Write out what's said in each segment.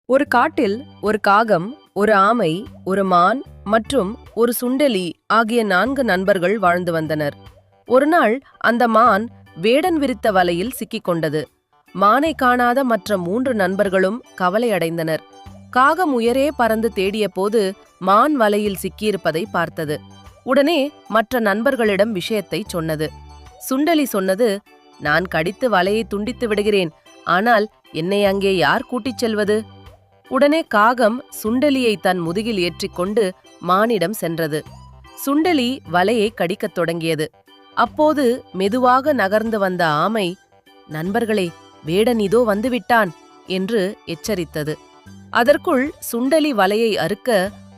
ஒரு காட்டில் ஒரு காகம், ஒரு ஆமை, ஒரு மான் மற்றும் ஒரு சுண்டெலி ஆகிய 4 நண்பர்கள் வாழ்ந்து வந்தனர். ஒருநாள் அந்த மான் வேடன் விரித்த வலையில் சிக்கிக் கொண்டது. மானை காணாத மற்ற 3 நண்பர்களும் கவலையடைந்தனர். காகம் உயரே பறந்து தேடிய போது மான் வலையில் சிக்கியிருப்பதை பார்த்தது. உடனே மற்ற நண்பர்களிடம் விஷயத்தை சொன்னது. சுண்டெலி சொன்னது, "நான் கடித்து வலையை துண்டித்து விடுகிறேன், ஆனால் என்னை அங்கே யார் கூட்டிச் செல்வது?" உடனே காகம் சுண்டெலியை தன் முதுகில் ஏற்றிக்கொண்டு மானிடம் சென்றது. சுண்டெலி வலையை கடிக்கத் தொடங்கியது. அப்போது மெதுவாக நகர்ந்து வந்த ஆமை, "நண்பர்களே, வேடன் இதோ வந்துவிட்டான்" என்று எச்சரித்தது. அதற்குள் சுண்டெலி வலையை அறுக்க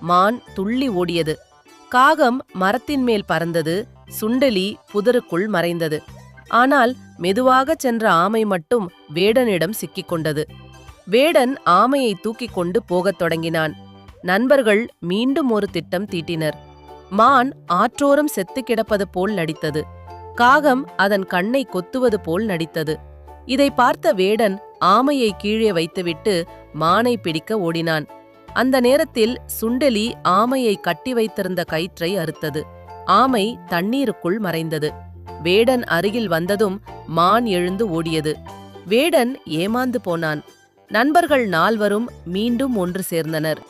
மான் துள்ளி ஓடியது. காகம் மரத்தின் மேல் பறந்தது. சுண்டெலி புதருக்குள் மறைந்தது. ஆனால் மெதுவாகச் சென்ற ஆமை மட்டும் வேடனிடம் சிக்கிக் கொண்டது. வேடன் ஆமையை தூக்கிக் கொண்டு போகத் தொடங்கினான். நண்பர்கள் மீண்டும் ஒரு திட்டம் தீட்டினர். மான் ஆற்றோரம் செத்து கிடப்பது போல் நடித்தது. காகம் அதன் கண்ணை கொத்துவது போல் நடித்தது. இதை பார்த்த வேடன் ஆமையை கீழே வைத்துவிட்டு மானை பிடிக்க ஓடினான். அந்த நேரத்தில் சுண்டெலி ஆமையை கட்டி வைத்திருந்த கயிற்றை அறுத்தது. ஆமை தண்ணீருக்குள் மறைந்தது. வேடன் அருகில் வந்ததும் மான் எழுந்து ஓடியது. வேடன் ஏமாந்து போனான். நண்பர்கள் 4 மீண்டும் ஒன்று சேர்ந்தனர்.